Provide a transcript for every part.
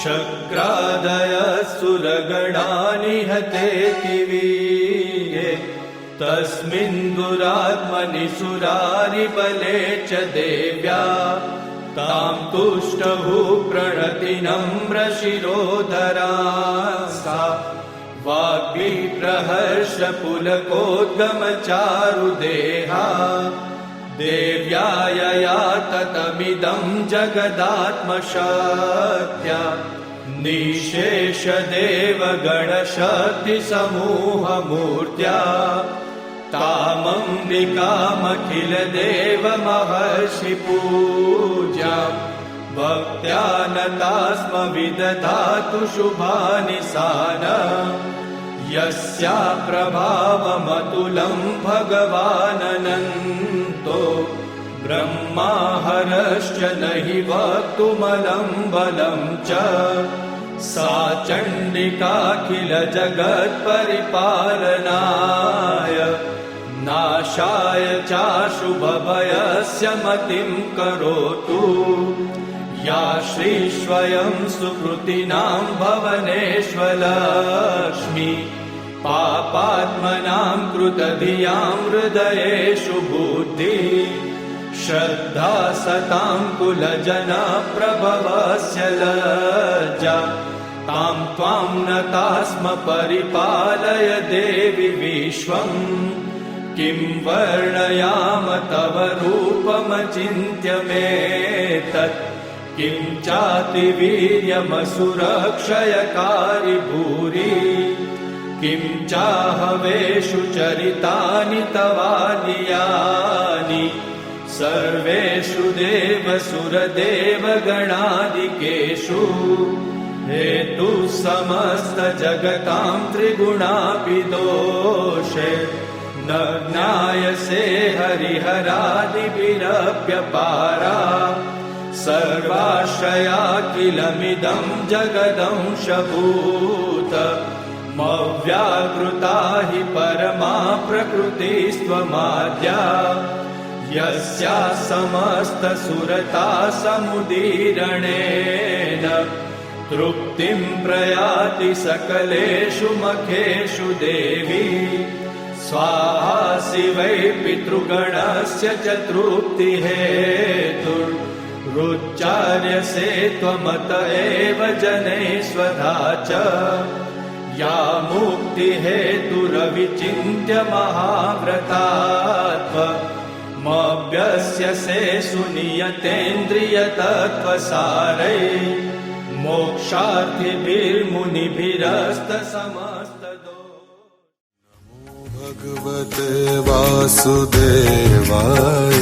शक्रादयसुरगणानिहतेति वीर्ये तस्मिन् दुरात्मनि सुरारिबले च देव्या तां तुष्टभू प्रणतिनम्रशिरोधरा सा वाग्विप्रहर्षपुलकोद्गमचारुदेहा देव्या यया ततमिदं जगदात्मशक्त्या निःशेषदेवगणशक्तिसमूहमूर्त्या तामम्बिकामखिलदेवमहर्षिपूज्यां भक्त्या नता स्म विदधातु शुभानि सानम् यस्या प्रभावमतुलं भगवाननन्तो ब्रह्माहरश्च न हि वक्तुमलं बलं च सा चण्डिकाखिल जगत्परिपालनाय नाशाय चाशुभभयस्य मतिं करोतु या श्रीस्वयं सुकृतिनां भवनेष्वलक्ष्मी पापात्मनां कृतधियां हृदयेषु बुद्धि श्रद्धा सतां कुलजनप्रभवस्य लज्जा तां त्वां नता स्म परिपालय देवि विश्वम् किं वर्णयाम तव रूपमचिन्त्यमेतत् किं चातिवीर्यमसुरक्षयकारि भूरि किं चाहवेषु चरितानि तवानियानि सर्वेषु देवसुरदेवगणादिकेषु हेतुः समस्तजगतां त्रिगुणापि दोषे न ज्ञायसे हरिहरादिभिरप्यपारा सर्वाश्रया किलमिदं जगदंशभूत मव्याकृता हि परमा प्रकृतिस्त्वमाद्या यस्या समस्तसुरता समुदीरणेन तृप्तिं प्रयाति सकलेषु मखेषु देवी स्वाहासि वै पितृगणस्य च तृप्तिहेतुरुच्चार्यसे त्वमत एव जनैः स्वधा च या मुक्तिहेतुरविचिन्त्य महाव्रतात्वमभ्यस्यसे सुनियतेन्द्रियतत्त्वसारै मोक्षार्थिभिर्मुनिभिरस्तसमस्तदो भगवते वासुदेवाय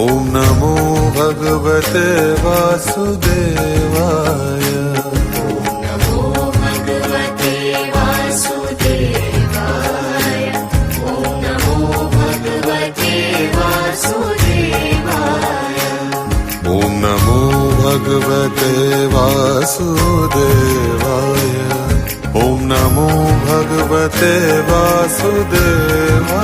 ॐ नमो भगवते वासुदेवाय ॐ नमो भगवते वासुदेवाय ॐ नमो भगवते वासुदेवाय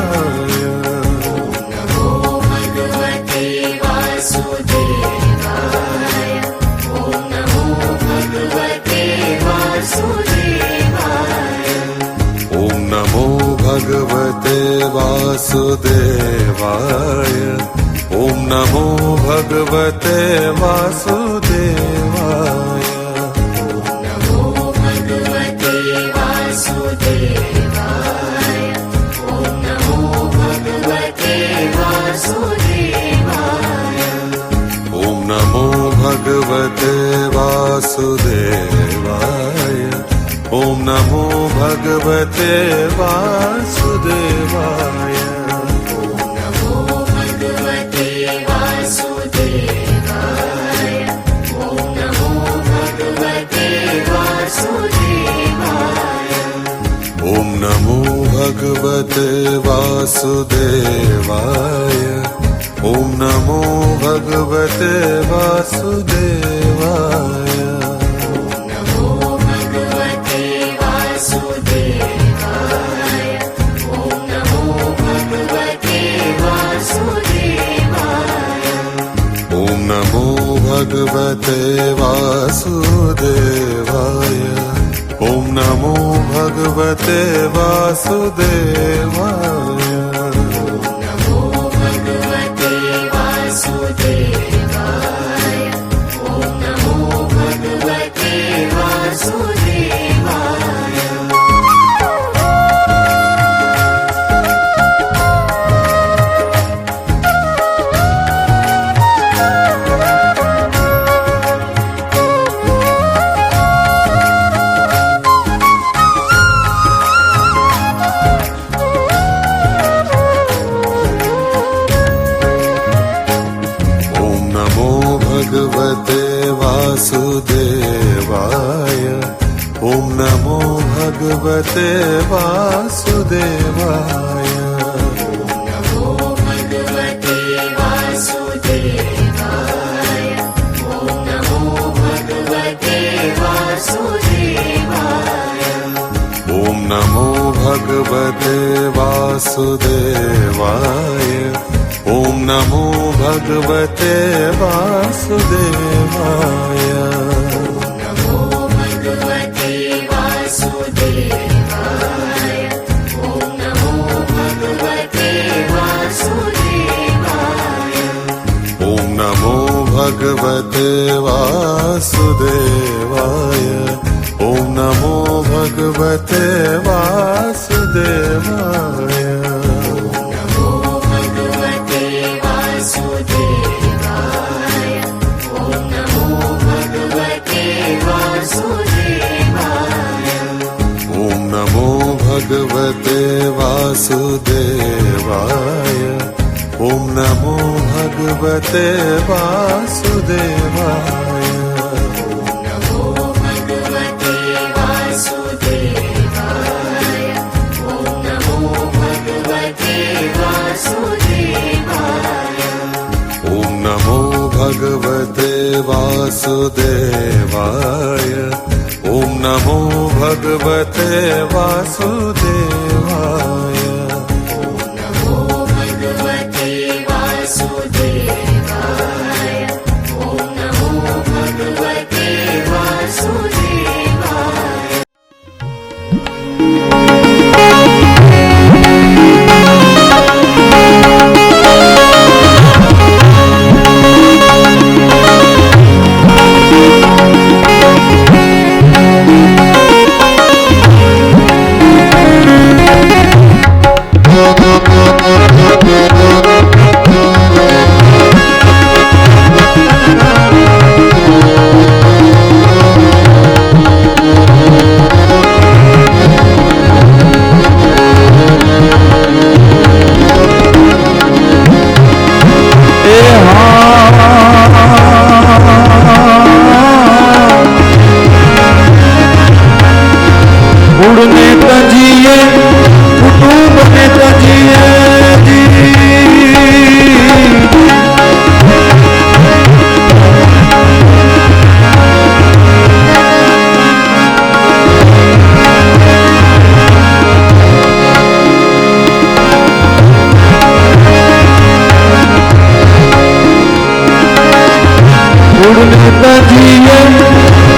ॐ नमो भगवते वासुदेवाय ॐ नमो भगवते वासुदेवाय ॐ नमो भगवते वासुदेवाय ॐ नमो भगवते वासुदेवाय ॐ नमो भगवते वासुदेवाय ॐ नमो भगवते वासुदेवाय भगवते वासुदेवाय। ॐ नमो भगवते वासुदेवाय। नमो भगवते वासुदेवाय। ॐ नमो भगवते वासुदेवाय। भगवते वासुदेवाय। ॐ नमो भगवते वासुदेवाय। नमो भगवते वासुदेवाय। ॐ नमो भगवते वासुदेवाय। ॐ नमो भगवते वासुदेवाय। ॐ नमो भगवते वासुदेवाय। नमो भगवते वासुदेवाय। ॐ नमो भगवते वासुदेवाय। ॐ नमो भगवते वासुदेवाय। ॐ नमो भगवते वासुदेवाय। भगवते वासुदेवाय। ॐ नमो भगवते वासुदेवाय। नमो भगवते वासुदेवाय। ॐ नमो भगवते वासुदेवाय। ॐ नमो भगवते वासुदेवाय। ॐ नमो भगवते वासुदेवाय। नमो भगवते वासुदेवाय। ॐ नमो भगवते वासुदेवाय। उड़ने तजिए कुटुंब ने तजिए जी। उड़ने तजिए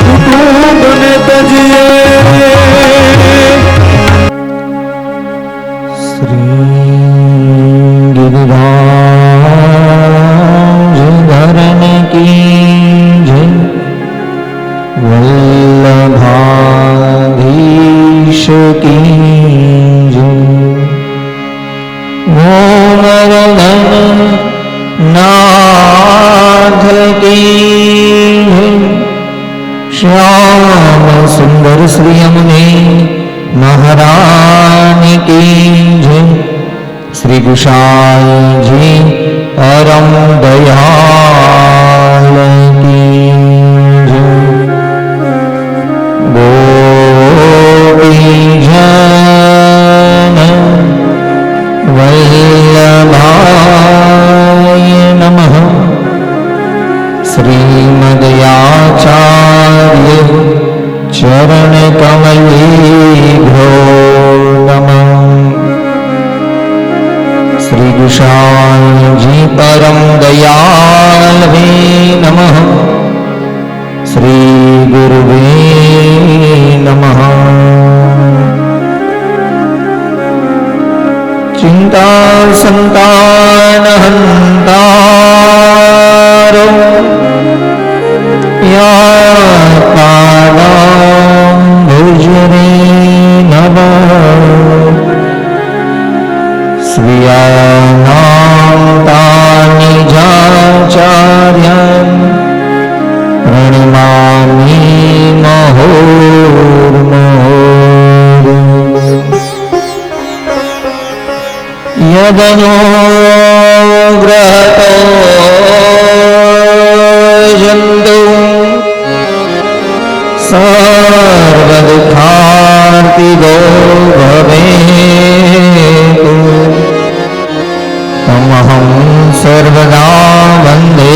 कुटुंब ने तजिए। धरण की जय। वल्लभाधीश की जय। गोवर्धन नाथ की जय। श्याम सुंदर श्री यमुने महारानी की जय। श्री गोसाई जी परम दयाल की जय। गोपीजन वल्लभाय नमः। श्रीमदयाचार्य चरण कमलेभ्यो नमः। श्री गोसाई जी परम दयाल नमः। श्रीगुरुवे नमः। चिन्ता संतानहन्तारो या भुजरे नमः। स्वीयानां तानि जाचार्यान् प्रणमामि मुहुर्मुहुः। यदनुग्रहतो जन्तु सर्वदुःखार्तिदो भवेत् तमहं सर्वदा वन्दे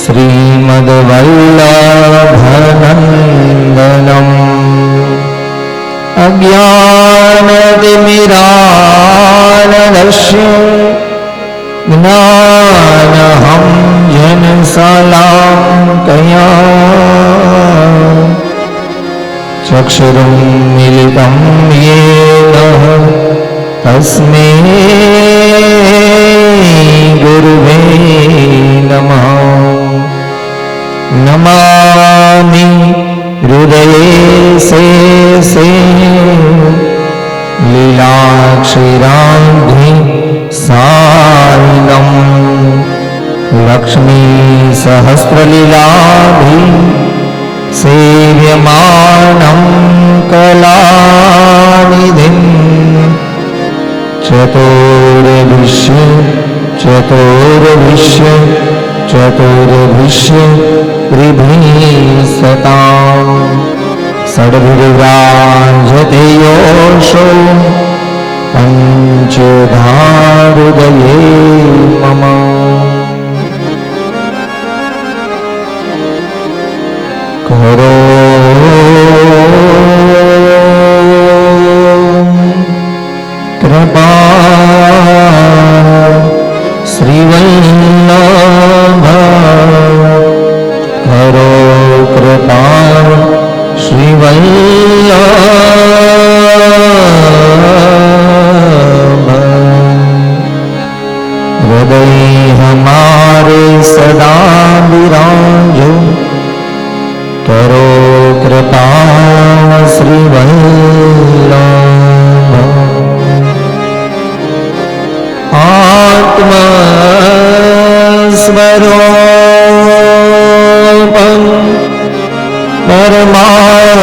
श्रीमद्वल्लभनन्दनम्। अज्ञानतिमिरानदस्य ज्ञानहं जनशलाकया चक्षुरुं मिलितं येन तस्मै गुरुवे नमः। नमामि हृदये से लीलाक्षीराब्धि सारिणम् लक्ष्मी सहस्रलीलाभि सेव्यमानं कलानिधिम् चतुर्विश्य त्रिभिः षड्भिर्व्राजते योषो पञ्चधा हृदये मम। करो कृपा श्रीवल्लभ करो कृपा श्रीवल्लभ। हृदय हमारे सदा विराजो करो कृपा श्रीवल्लभ। आत्मस्वरूपं परमात्मस्वरूपम्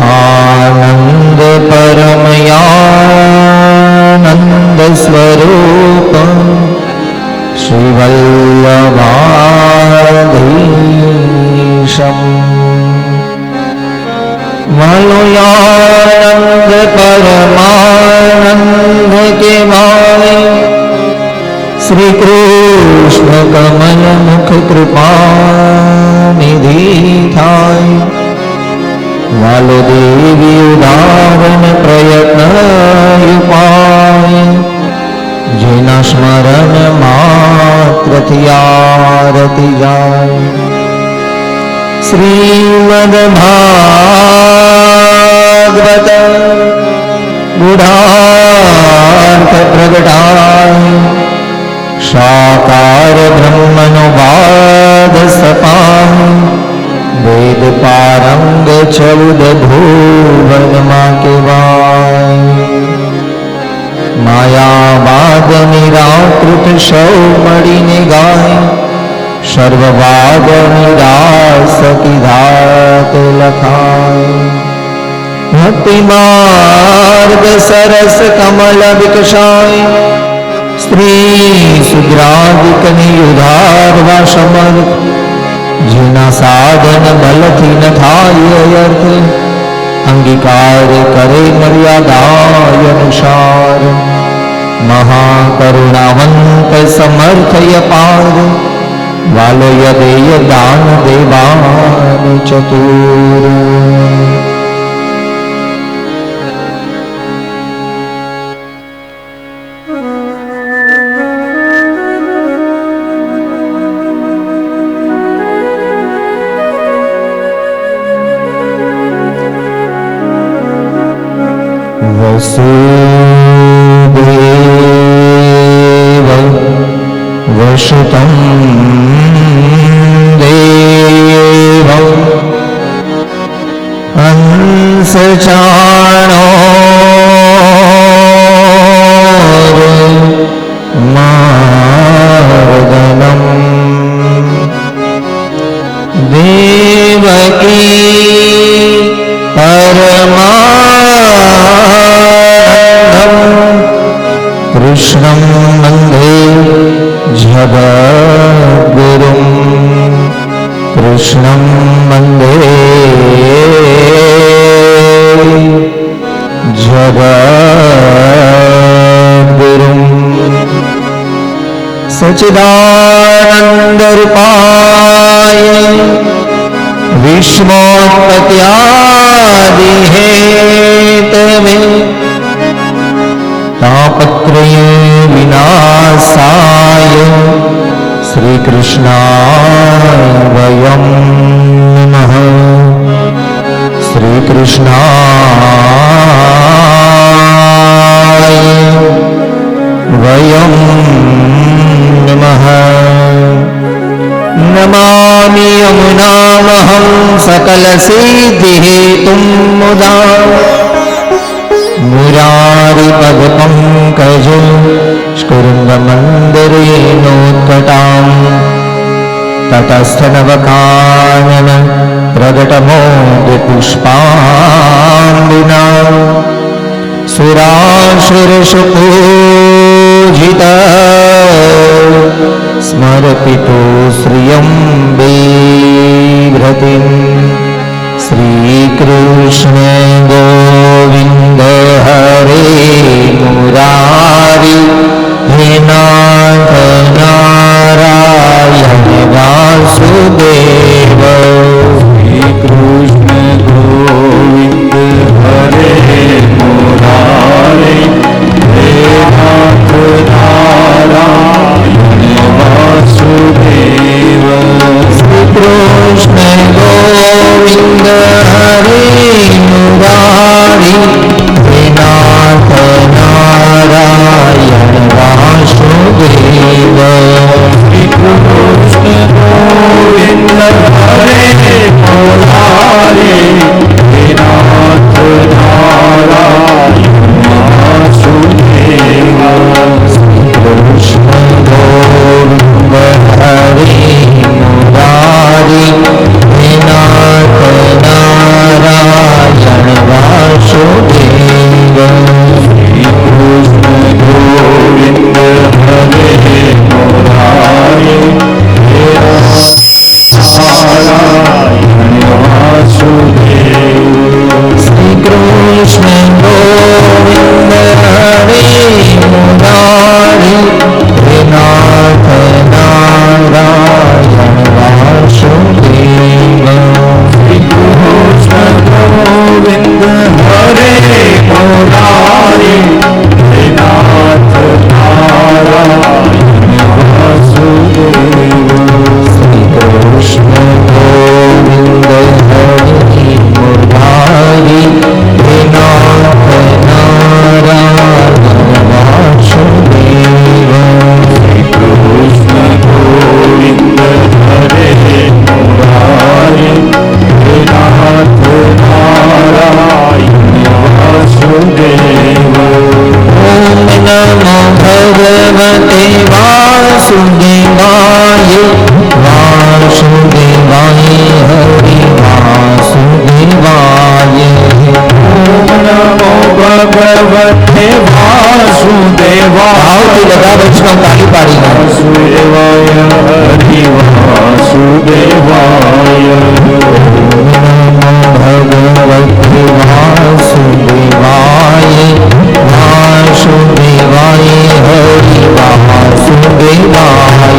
आनन्द परमयानन्दस्वरूपम् श्रीवल्लभाधीशम्। मलयानंद परमानंद के भाई श्री कृष्ण कमल मुख कृपा निधि थाय। वालो देवी उदाहरण प्रयत्न उपाय જેના સ્મરણ માત્રથી આરતી જાય। श्रीमद्भागवत गुढ़ार्थ प्रगटाय साकार ब्रह्मनो वाद सपाय। वेद पारंग 14 भुवन मां केवाय। मायावाद निराकृत सौ मळीने गाय। सर्ववाद निरास कीधा ते लखाय। भक्ति मार्ग सरस कमल विकसाय। स्त्री शुद्रादिकनि उधारवा समर्थ। જેના સાધન બલથી ન થાય અર્થ। અંગીકાર કરે મર્યાદાય અનુસાર। મહાકરુણાવંત સમર્થય પાર। વાલો યદેય દાન દેવાન ચતુર। वसुदेव वसुतं देवं हंसचाणोर्मार्दनम् देवकी परमानन्दम् कृष्णं वन्दे जगद्गुरुं कृष्णं वन्दे जगद्गुरुं सच्चिदानन्दरूपाय विश्वोत्पत्त्यादिहेतवे तापत्रय विनाशाय श्रीकृष्णाय वयं नमः श्रीकृष्णाय वयं नमः नमामि यमुनामहं सकलसिद्धिहेतुं मुदा मुरारिपदपङ्कज स्फुरन्दमन्दरेणोत्कटाम् ततस्थनवकानन प्रकटमोदपुष्पाम्बुना सुरासुरसुपूजिता स्मरपितो श्रियं बिभ्रतिम् श्रीकृष्ण गोविन्द हरे मुरारि हे नाथ नारायण वासुदेव श्रीकृष्ण गोविंद हरे मुरारे हे नाथ नारायण वासुदेव श्रीकृष्ण गोविन्द हरे मुरारि हे नाथ नारायण वासुदेव श्रीकृष्ण गोविंद हरे मुरारे हे नाथ नारायण वासुदेव कृष्ण गोविन्द हरे मुरारि हे नाथ नारायण वासुदेव श्रीकृष्ण गोविंद हरे मुरारे हे नारायण वासुदेव श्रीकृष्ण गोविन्द हरे मुरारि हे नाथ नारायण वासुदेव श्रीकृष्ण गोविंद हरे मुरारे हे नाथ नारायण वासुदेव श्रीकृष्ण गोविन्द हरे मुरारि हे नाथ नारायण वासुदेव श्रीकृष्ण गोविंद हरे मुरारे हे नाथ नारायण वासुदेव ॐ नमो भगवते वासुदेवाय वासुदेवाय हरि वासुदेवाय नमो भगवते वासुदेवाय भावથી બધા વૈષ્ણવ તાળી પાડીને वासुदेवाय हरि वासुदेवाय नमो भगवते वासुदेवाय वासुदेवाय हरि वासुदेवाय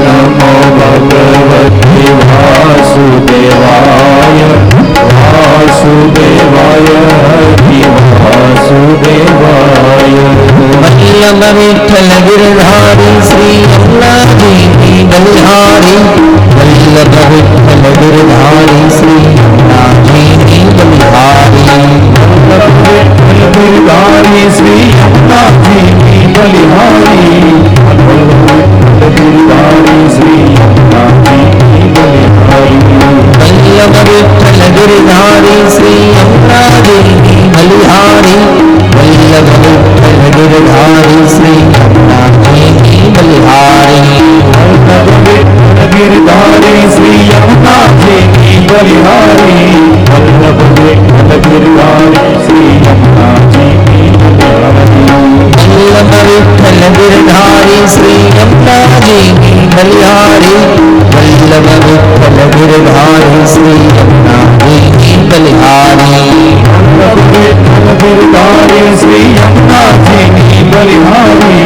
नमो भगवते वासुदेवाय वासुदेवाय हरि वासुदेवाय वल्लभ विठ्ठल गिरधारी श्री अम्लाजी बलिहारी वल्लभ विठ्ठल गिरधारी श्री अम्लाजी बलिहारी विठ्ठल गिरधारी श्री यमुना जी की बलिहारी गिरधारी श्री यमुना जी की बलिहारी वल्लभ विठ्ठल गिरधारी श्री यमुना जी की बलिहारी वल्लभ विठ्ठल गिरधारी श्री यमुना जी की बलिहारी वल्लभ विठ्ठल गिरधारी श्री यमुना जी की बलिहारी वल्लभ विठ्ठल गिरधारी श्री यमुना जी की बलिहारी वल्लभ विठ्ठल गिरधारी श्री यमुना जी की बलिहारी वल्लभ विठ्ठल गिरधारी श्री यमुना जी की बलिहारी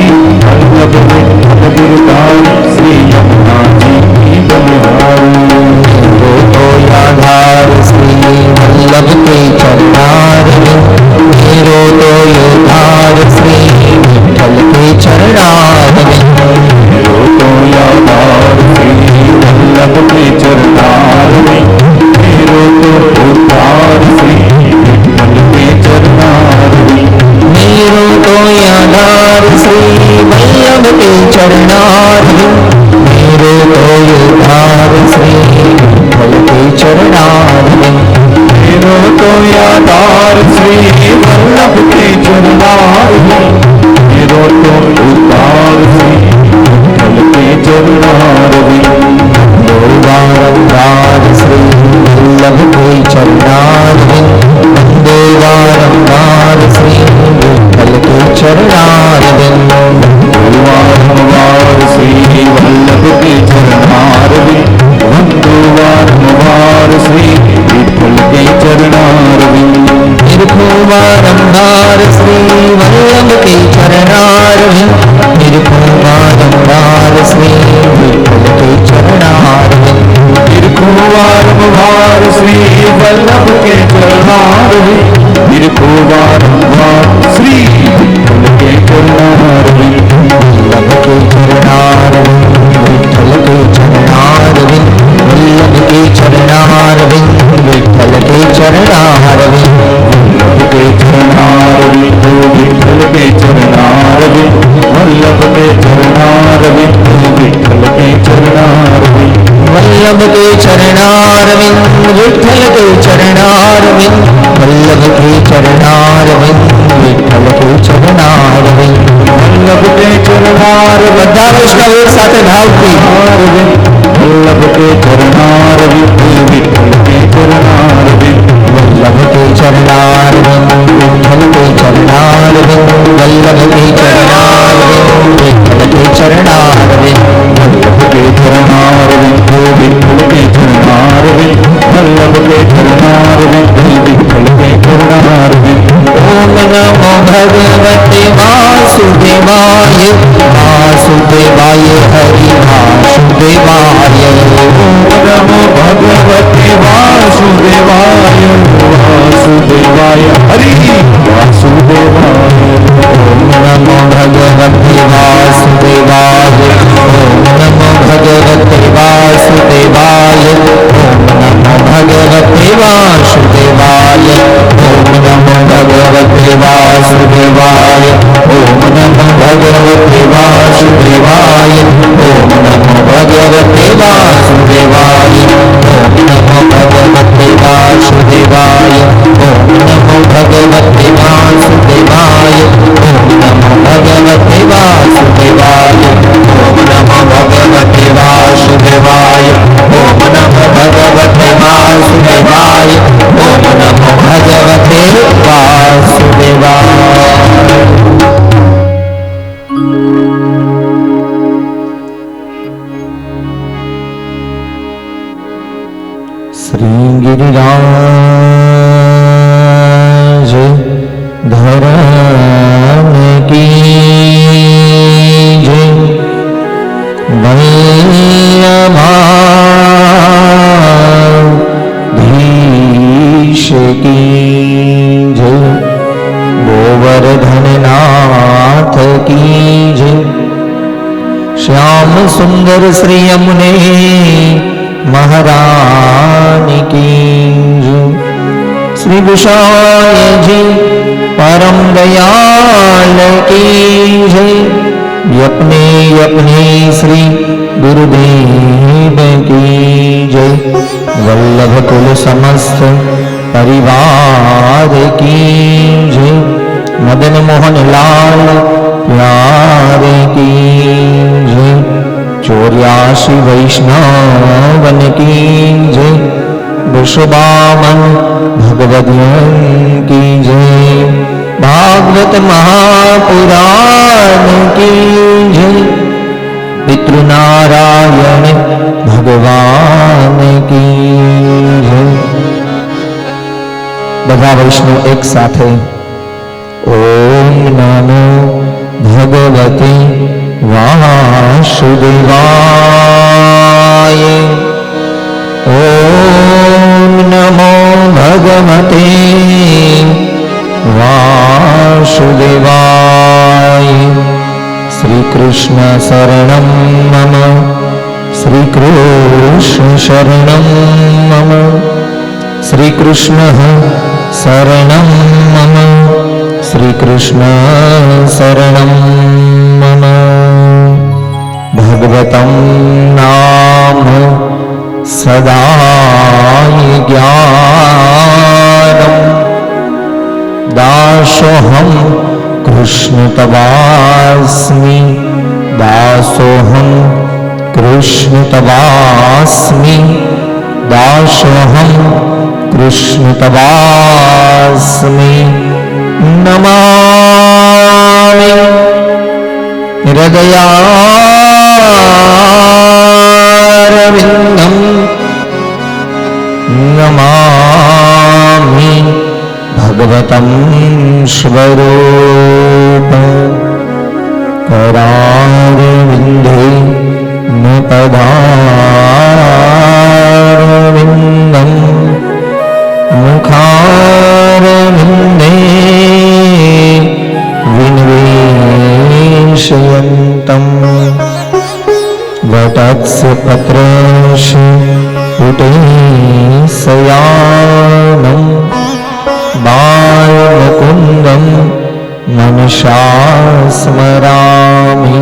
वल्लभ विठ्ठल गिरधारी श्री यमुना जी की बलिहारी वल्लभ विठ्ठल गिरधारी श्री यमुना जी की बलिहारी तो याधार श्री वल्लभ के चरणार मेरो तो योधार श्री विठ्ठल के चरणार मेरो तो यादार श्री वल्लभ के चरणार में मेरो तो उद्धार श्री विठ्ठल के चरणार में मेरो तो याधार श्री वल्लभ के चरणार मेरो तो योधार श्री विठ्ठल के चरणार मेरो तो यादार श्री वल्लभ के चरणार में मेरो तो उद्धार श्री विठ्ठल के चरणार में बारंबार श्री वल्लभ के चरणार वंदे बारंबार श्री विठ्ठल के चरणार बारंबार श्री वल्लभ के चरणार में वंदे बारंबार श्री विठ्ठल के चरणार में निरखो बारंबार श्री वल्लभ के चरणार निरखो बारंबार श्री विठ्ठल के चरणार निरखो बारंबार श्री वल्लभ के चरणार में निरखो बारंबार श्री विठ्ठल के चरणार में वल्लभ के चरणार विठ्ठल के चरणार वल्लभ के चरणार विठ्ठल के चरणार वल्लभ के चरणार विठ्ठल के चरणार वल्लभ के चरणार विठ्ठल के चरणार वल्लभ के चरणार विठ्ठल के चरणार वल्लभ के चरणार विठ्ठल के चरणार वल्लभ के चरणार બધા વૈષ્ણવ એક સાથે ભાવથી वल्लभ के चरणार विठ्ठल के चरणार वल्लभ के चरणार विठ्ठल के चरणार वल्लभ के चरणार विठ्ठल के चरणार वल्लभ के चरणार विठ्ठल के चरणार वल्लभ के चरणार विठ्ठल के चरणार ओम नमो भगवते वासुदेवाय वासुदेवाय हरि वासुदेवाय ओम नमो भगवते वासुदेवाय वासुदेवाय हरि वासुदेवाय ओम नमो भगवते वासुदेवाय ओम नमो भगवते वासुदेवाय ओम नमो भगवते वासुदेवाय ओम नमो भगवते वासुदेवाय ओम नमो भगवते वासुदेवाय ओम नमो भगवते वासुदेवाय ओम नमो भगवते वासुदेवाय ओम नमो भगवते वासुदेवाय ओम नमो भगवते वासुदेवाय ओम नमो भगवते वासुदेवाय ओम नमो भगवते वासुदेवाय ओम नमो भगवते वासुदेवाय श्री गिरिराज धरम की जय वल्लभाधीश की जय गोवर्धन नाथ की जय श्याम सुंदर श्री यमुने महारानी की जय श्री विशाल जी परम दयाल की जय। अपने अपने श्री गुरुदेव की जय। वल्लभ कुल समस्त परिवार की जय। मदन मोहन लाल प्यारे की जय। 84 वैष्णवन की जय। विश्वबामन भगवदियों की जय। भागवत महापुराण की जय। पितृनारायण भगवान की जय। બધા વૈષ્ણવ એક સાથે ઓમ નમો ભગવતે વાસુદેવાય। ઓમ નમો ભગવતે વાસુદેવાય। શ્રી કૃષ્ણ શરણમ મમ। શ્રી કૃષ્ણ શરણમ મમ। શ્રી કૃષ્ણ શરણમ મમ। શ્રી કૃષ્ણ શરણમ મમ। ભગવતં નામ સદાય જ્ઞાનમ। દાસોહમ કૃષ્ણ તવાસ્મિ। દાસોહમ કૃષ્ણ તવાસ્મિ। દાસોહમ કૃષ્ણ તવાસ્મિ। નમામિ હૃદયારવિંદમ। નમામિ ભગવતં સ્વરૂપં। करारविन्दे न पदारविन्दं। मुखारविन्दे विनिवेशयन्तम्। वटस्य पत्रस्य पुटे शयानं। बालमुकुन्दं मनसा स्मरामि।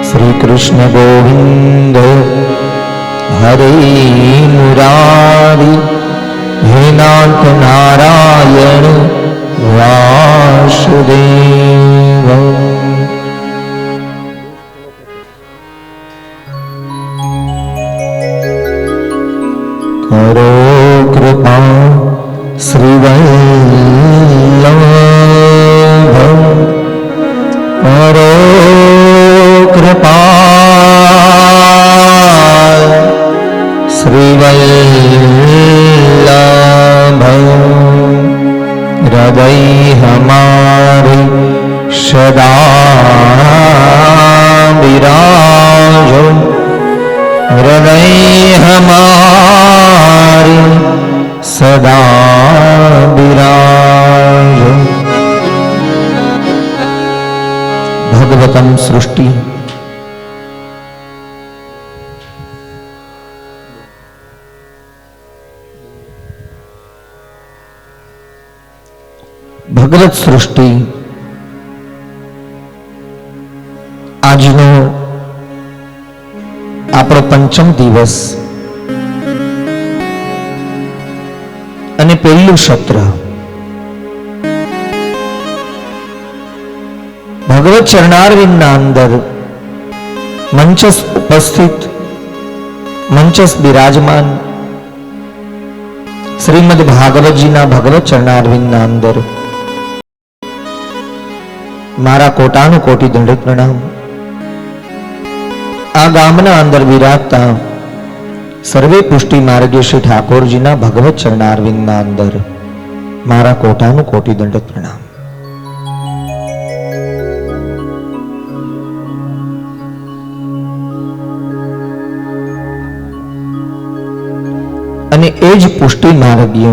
श्री कृष्ण गोविंद हरे मुरारी। हे नाथ नारायण वासुदेव। करो कृपा श्रीवल्लभ। करो कृपा श्रीवल्लभ। हृदय हमारे सदा विराजो। हृदय हमारे सदा विराजो। भगवतम सृष्टि। ભગવત સૃષ્ટિ આજનો આપણો પંચમ દિવસ અને પહેલું સત્ર ભગવત ચરણારવિંદના અંદર મંચસ ઉપસ્થિત મંચસ બિરાજમાન શ્રીમદ ભાગવતજીના ભગવત ચરણારવિંદના અંદર મારા કોટાનું કોટી દંડિત પ્રણામ। આ ગામના અંદર વિરાજતા સર્વે પુષ્ટિ માર્ગીય શ્રી ઠાકોરજીના ભગવત ચરણારવિંદના અંદર મારા કોટાનું કોટી દંડિત પ્રણામ। અને એ જ પુષ્ટિ માર્ગીય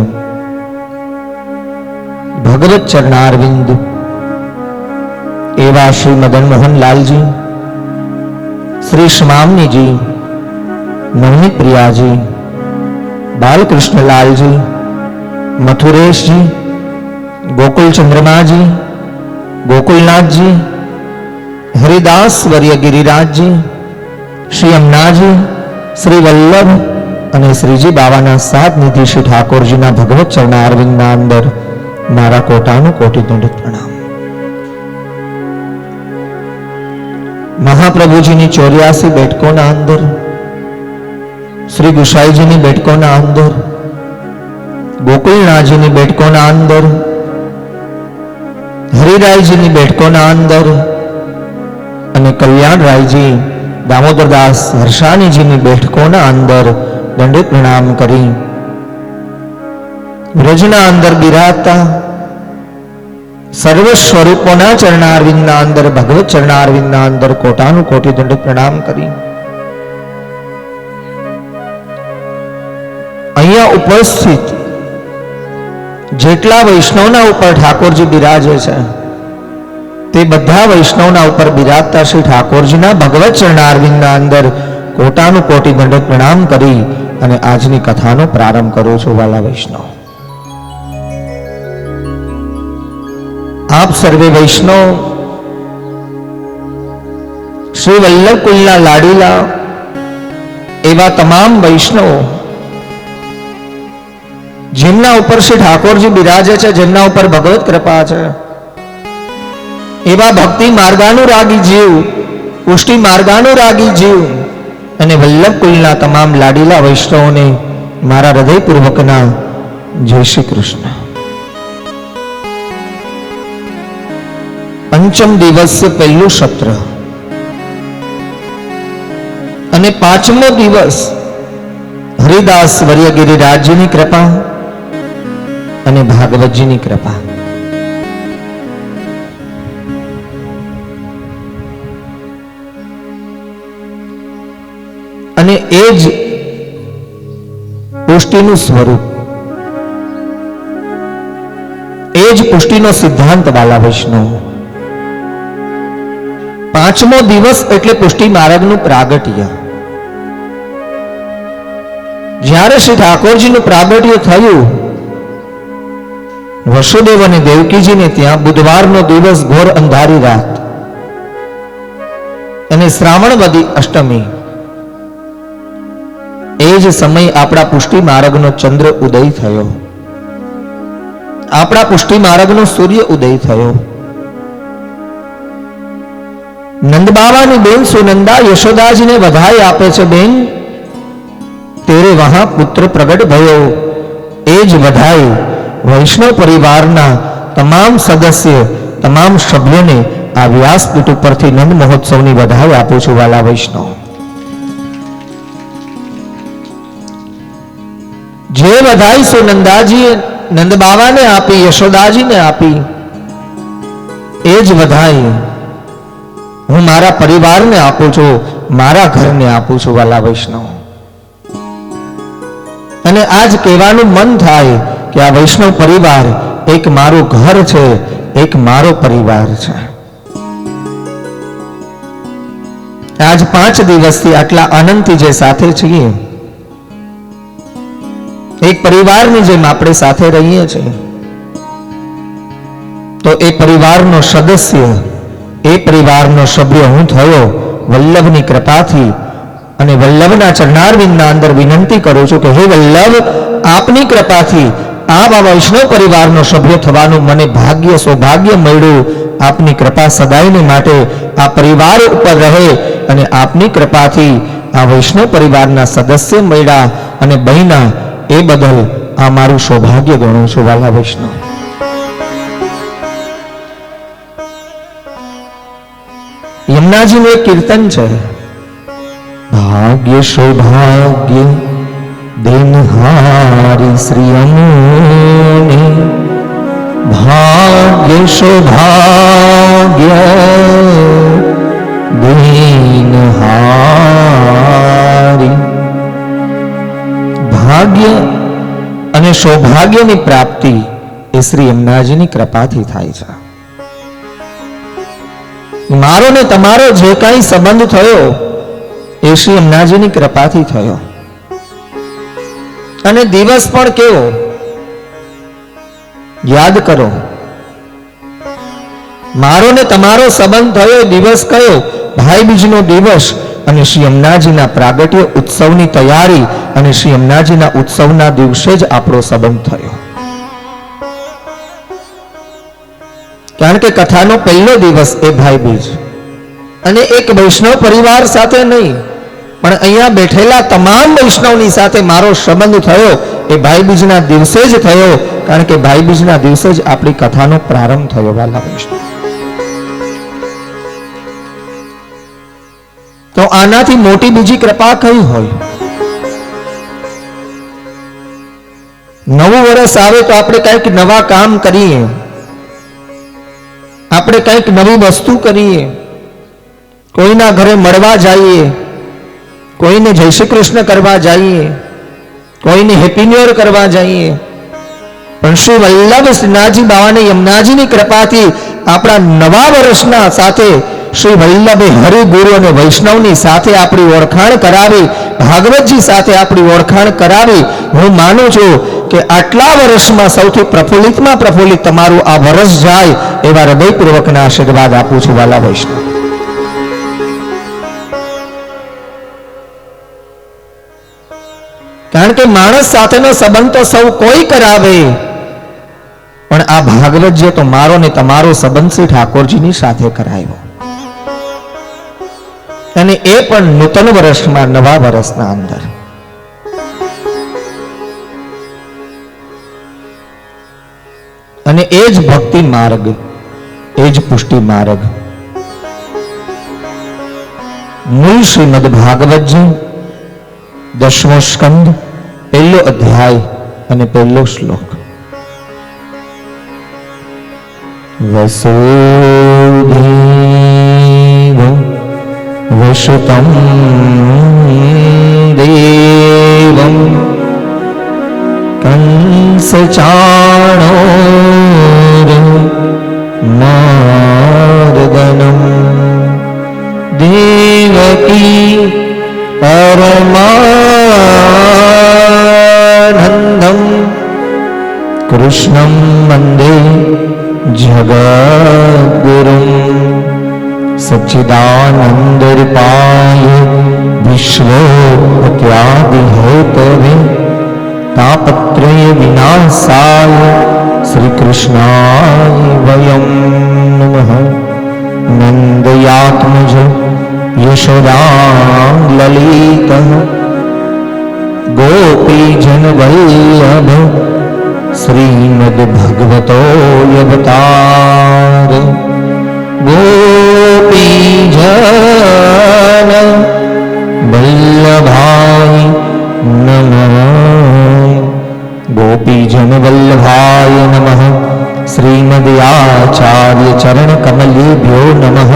ભગવત ચરણારવિંદ એવા શ્રી મદન મોહનલાલજી, શ્રી શ્યામનીજી, નવનીત પ્રિયાજી, બાલકૃષ્ણલાલજી, મથુરેશજી, गोकुल चंद्रमा जी, गोकुलनाथ जी, हरिदास वर्य गिरिराज जी, श्री यमुना जी, श्री वल्लभ અને શ્રીજી બાવાના સાત નિધિ શ્રી ઠાકોરજીના ભગવત ચરણારવિંદના અંદર મારા કોટાનું કોટી દંડ પ્રણામ. મહાપ્રભુજીની 84 બેઠકોના અંદર, શ્રી ગુસાઈજીની બેઠકોના અંદર, ગોકુલનાથજીની બેઠકોના અંદર, હરિરાયજીની બેઠકોના અંદર અને કલ્યાણરાયજી, દામોદરદાસ હર્ષાણીજીની બેઠકોના અંદર દંડિત પ્રણામ કરી વ્રજના અંદર બિરાજતા સર્વ સ્વરૂપોના ચરણારવિંદના અંદર, ભગવત ચરણારવિંદના અંદર કોટાનું કોટી દંડિત પ્રણામ કરી અહીંયા ઉપસ્થિત જેટલા વૈષ્ણવના ઉપર ઠાકોરજી બિરાજે છે તે બધા વૈષ્ણવના ઉપર બિરાજતા શ્રી ઠાકોરજીના ભગવત ચરણારવિંદના અંદર કોટાનું કોટી દંડિત પ્રણામ કરી અને આજની કથાનો પ્રારંભ કરું છું. વાલા વૈષ્ણવ, આપ સર્વે વૈષ્ણવ શ્રી વલ્લભ કુલના લાડીલા એવા તમામ વૈષ્ણવો જેમના ઉપર શ્રી ઠાકોરજી બિરાજે છે, જેમના ઉપર ભગવત કૃપા છે, એવા ભક્તિ માર્ગાનુરાગી જીવ, પુષ્ટિ માર્ગાનુરાગી જીવ અને વલ્લભ કુલના તમામ લાડીલા વૈષ્ણવોને મારા હૃદયપૂર્વકના જય શ્રી કૃષ્ણ. પંચમ દિવસ પહેલું સત્ર અને પાંચમો દિવસ હરિદાસ વર્ય ગિરિરાજજીની કૃપા અને ભાગવતજીની કૃપા. અને એ જ પુષ્ટિનું સ્વરૂપ, એ જ પુષ્ટિનો સિદ્ધાંત. વાલા વૈષ્ણવ, પાંચમો દિવસ એટલે પુષ્ટિ માર્ગનું પ્રાગટ્ય. જ્યારે શ્રી ઠાકોરજીનું પ્રાગટ્ય થયું, વસુદેવ અને દેવકીજીને ત્યાં બુધવારનો દિવસ, ઘોર અંધારી રાત અને શ્રાવણવદી અષ્ટમી, એ જ સમય આપણા પુષ્ટિ માર્ગનો ચંદ્ર ઉદય થયો, આપણા પુષ્ટિ માર્ગનો સૂર્ય ઉદય થયો. નંદબાવાની બેન સુનંદા યશોદાજીને વધાઈ આપે છે, બેન તેરે વહાં પુત્ર પ્રગટ ભયો. એ જ વધાઈ વૈષ્ણવ પરિવારના તમામ સદસ્ય, તમામ સભ્યોને આ વ્યાસપીઠ ઉપરથી નંદ મહોત્સવની વધાઈ આપું છું. વાલા વૈષ્ણવ, જે વધાઈ સુનંદાજીએ નંદબાવાને આપી, યશોદાજીને આપી, એ જ વધાઈ હું મારા પરિવારને આપું છું, મારા ઘરને આપું છું. વાલા વૈષ્ણવ, અને આજ કહેવાનું મન થાય કે આ વૈષ્ણવ પરિવાર એક મારું ઘર છે, એક મારો પરિવાર છે. આજ 5 દિવસથી આટલા આનંદથી જે સાથે છીએ, એક પરિવારની જેમ આપણે સાથે રહીએ છીએ, તો એ પરિવારનો સદસ્ય, એ પરિવારનો સભ્ય હું થયો વલ્લભની કૃપાથી. અને વલ્લભના ચરણારવિંદના અંદર વિનંતી કરું છું કે હે વલ્લભ, આપની કૃપાથી આપ આ વૈષ્ણવ પરિવારનો સભ્ય થવાનું મને ભાગ્ય, સૌભાગ્ય મળ્યું. આપની કૃપા સદાયને માટે આ પરિવાર ઉપર રહે અને આપની કૃપાથી આ વૈષ્ણવ પરિવારના સદસ્ય મળ્યા અને બહેના, એ બદલ આ મારું સૌભાગ્ય ગણું છું. વાલા વૈષ્ણવ, યમુનાજીનું એક કીર્તન છે, ભાગ્ય સૌભાગ્ય દિનહારી શ્રી યમુને, ભાગ્ય સૌભાગ્ય દિનહારી. ભાગ્ય અને સૌભાગ્યની પ્રાપ્તિ એ શ્રી યમુનાજીની કૃપાથી થાય છે. મારો ને તમારો જે કાંઈ સંબંધ થયો એ શ્રી યમુનાજીની કૃપાથી થયો. અને દિવસ પણ કેવો યાદ કરો, મારો ને તમારો સંબંધ થયો દિવસ કયો? ભાઈ બીજનો દિવસ અને શ્રી અમનાજીના પ્રાગટ્ય ઉત્સવની તૈયારી અને શ્રી અમનાજીના ઉત્સવના દિવસે જ આપણો સંબંધ થયો. કારણ કે કથાનો પહેલો દિવસ એ ભાઈ બીજ, અને એક વૈષ્ણવ પરિવાર સાથે નહીં પણ અહીંયા બેઠેલા તમામ વૈષ્ણવની સાથે મારો સંબંધ થયો એ ભાઈ બીજના દિવસે જ થયો. કારણ કે ભાઈ બીજના દિવસે જ આપણી કથાનો પ્રારંભ થયો. વાલા વૈષ્ણવ, તો આનાથી મોટી બીજી કૃપા કઈ હોય? નવું વર્ષ આવે તો આપણે કંઈક નવા કામ કરીએ, આપણે કંઈક નવી વસ્તુ કરીએ, કોઈના ઘરે મળવા જઈએ, કોઈને જય શ્રી કૃષ્ણ કરવા જઈએ, કોઈને હેપી ન્યુ યર કરવા જઈએ. પણ શ્રી વલ્લભ શ્રીનાથજી બાવાની યમુનાજીની કૃપાથી આપણા નવા વર્ષના સાથે શ્રી વલ્લભે હરિગુરુ અને વૈષ્ણવની સાથે આપણી ઓળખાણ કરાવી, ભાગવતજી સાથે આપણી ઓળખાણ કરાવી. હું માનું છું કે આટલા વર્ષમાં સૌથી પ્રફુલ્લિતમાં પ્રફુલ્લિત તમારું આ વર્ષ જાય એવા હૃદયપૂર્વકના આશીર્વાદ આપું છું. વાલા વૈષ્ણવ, કારણ કે માણસ સાથેનો સંબંધ તો સૌ કોઈ કરાવે, પણ આ ભાગવતજી તો મારો ને તમારો સંબંધ શ્રી ઠાકોરજીની સાથે કરાયો, અને એ પણ નૂતન વર્ષમાં, નવા વર્ષના અંદર. અને એ જ ભક્તિ માર્ગ, એ જ પુષ્ટિ માર્ગ. મૂળ શ્રીમદ ભાગવતજી 10મો સ્કંદ, પહેલો અધ્યાય અને પહેલો શ્લોક. વસુધૈવ વસુતં દેવં કંસચાણોર માર્દનમ દેવકી પરમાનંદમ કૃષ્ણં વંદે જગદ્ગુરું સચ્ચિદાનંદ રૂપાય વિશ્વોત્યાદિહેતવે તાપત્રય વિનાશાય શ્રી કૃષ્ણાય વયં નમઃ. નંદયાત્મજ યશોદા લલિત ગોપીજન વલ્લભ શ્રીમદ ભગવતો અવતાર. ગોપીજન વલ્લભાય નમઃ. ગોપીજન વલ્લભાય નમઃ. શ્રીમદ આચાર્ય ચરણ કમલેભ્યો નમઃ.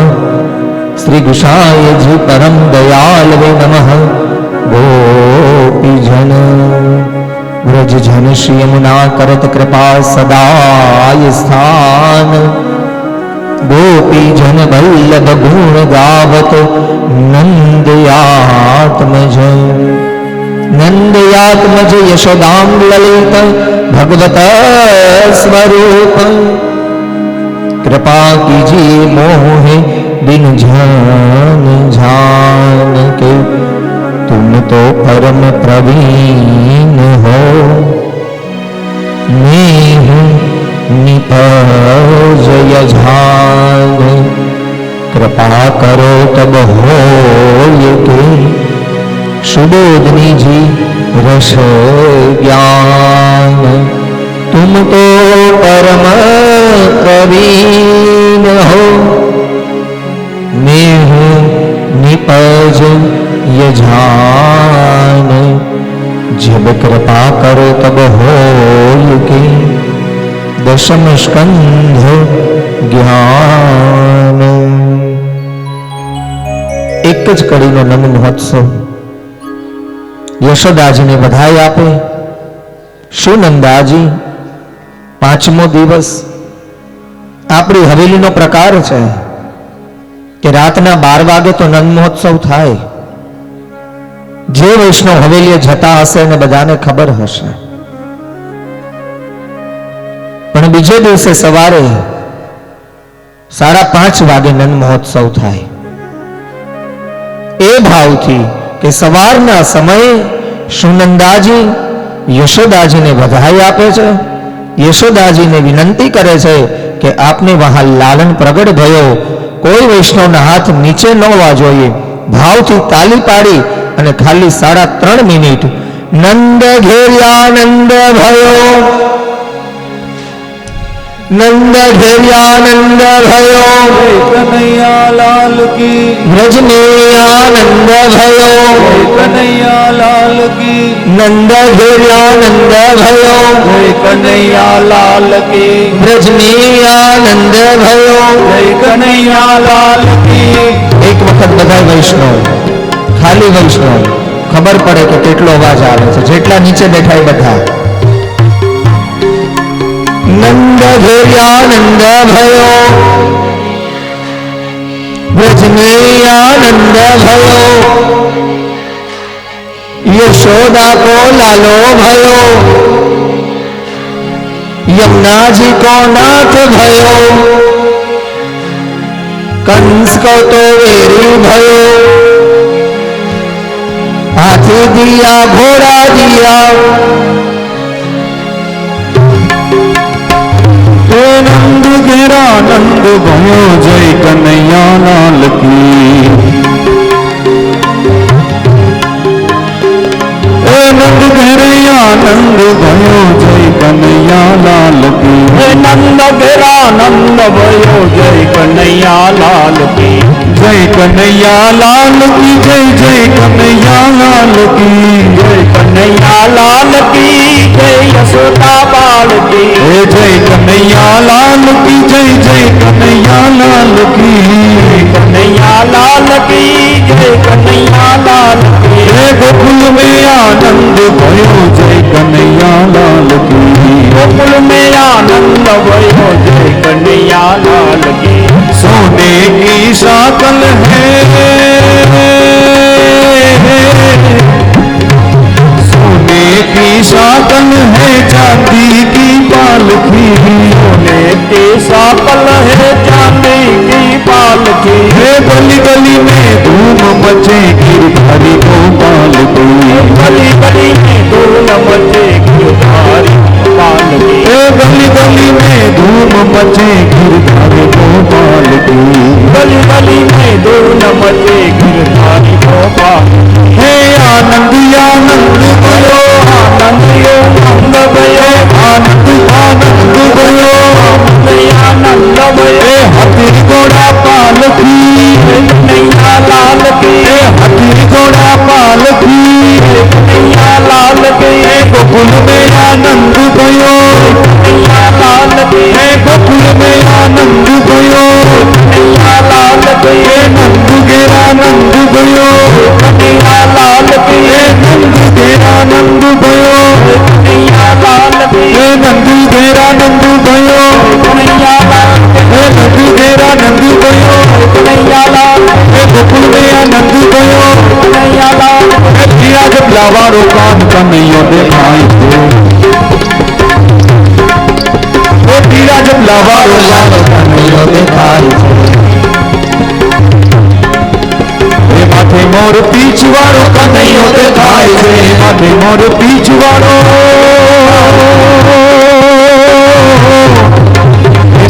શ્રી ગુસાયજી પરમ દયાલવે નમઃ. ગોપીજન વ્રજજન શ્રી યમુના કરત કૃપા સદાય સ્થાન. ગોપીજન વલ્લભ ગુણ ગાવત નંદયાત્મજ. નંદયાત્મજ યશોદામ લલિત ભગવત સ્વરૂપ. कृपा कीजिए मोहे दिन जान जान के तुम तो परम प्रवीण हो नेह निपजय जान कृपा करो तब हो के सुबोधनी जी रस ज्ञान तुम तो परम प्रवीण हो मैं हूँ निपज यजान जब कृपा करो तब हो के दशम स्कंध ज्ञान. एक ज कड़ीनो नमन महोत्सव यशोदाजीने बधाई आपे. શું નંદાજી, 5મો દિવસ આપણી હવેલીનો પ્રકાર છે કે રાતના 12 વાગે તો નંદ મહોત્સવ થાય. જે વૈષ્ણવ હવેલીએ જતા હશે એને બધાને ખબર હશે. પણ બીજે દિવસે સવારે 5:30 વાગે નંદ મહોત્સવ થાય. એ ભાવથી કે સવારના સમયે સુનંદાજી યશોદાજીને વધાઈ આપે છે, યશોદાજીને વિનંતી કરે છે કે આપને વહાં લાલન પ્રગટ ભયો, કોઈ વૈષ્ણવના હાથ નીચે ન હોવા જોઈએ. ભાવથી તાલી પાડી અને ખાલી 3.5 મિનિટ નંદ ઘેર્યાનંદ ભયો, નંદ ઘેર્યાનંદ ભયો, કનૈયા લાલ કી, વ્રજને આનંદ ભયો, કનૈયા લાલ કી, નંદ ઘેર્યાનંદ ભયો, કનૈયા લાલ કી, વ્રજને આનંદ ભયો. કનૈયા લાલ કી. એક વખત બધા વૈષ્ણવ, ખાલી વૈષ્ણવ, ખબર પડે કે કેટલો અવાજ આવે છે, જેટલા નીચે બેઠા એ બધા. નંદ ઘેર્યાનંદ ભયો, વ્રજને આનંદ ભયો, यशोदा को लालो भयो, यमुना जी को नाथ भयो, कंस को तो वेरी भयो, हाथी दिया घोड़ा दिया, नंद घेरा नंद भयो, जय कन्हैया लाल की. नंद घेरा नंद भयो, जय कन्हैया लाल की. नंद घेरा नंद भयो, जय कन्हैया लाल की. जय कन्हैया लाल की, जय जय कन्हैया लाल की. जय कन्हैया लाल की, जय यशोदा बाल की. जय कन्हैया लाल की, जय जय कन्हैया लाल की. कन्हैया लाल की, जय कन्हैया लाल की. गोकुल में आनंद भयो, जय कन्हैया लाल की. गोकुल में आनंद भयो, जय कन्हैया लाल की. सोने की साकल है, सोने की साकल है, चांदी की पालकी. सोने की साकल है, चांदी की पालकी. गली गली में धूम मचे, गिरधारी गोपाल की. गली गली में धूम मचे, गिरधारी गोपाल की. गली गली में धूम मचे, गिरधारी गोपाल की. गली गली में धूम मचे, गिरधारी गोपाल. हे आनंद आनंद भयो, आनंद आनंद भयो, आनंद आनंद भयो, आनंद भयो. हाथी घोड़ा पालकी, कन्हैया लाल की. हाथी घोड़ा पालकी, कन्हैया लाल की. गोकुल में आनंद भयो, कन्हैया लाल की. गोकुल में आनंद भयो, कन्हैया लाल की. नंद घेरा नंद भयो, कन्हैया लाल की. नंद घेरा नंद भयो, कन्हैया लाल की. नंद घेरा नंद भयो, कन्हैया लाल की. नंद घेरा नंद भयो, कन्हैया लाल. गोकुल में आनंद भयो, कन्हैया लाल. पीरा जब लावारो कान कन्हैया देखाई दे. पीरा जब लावारो कान कन्हैया देखाई दे. माथे मोर पीछवाड़ो कन्हैया देखाई दे. माथे मोर पीछवाड़ो,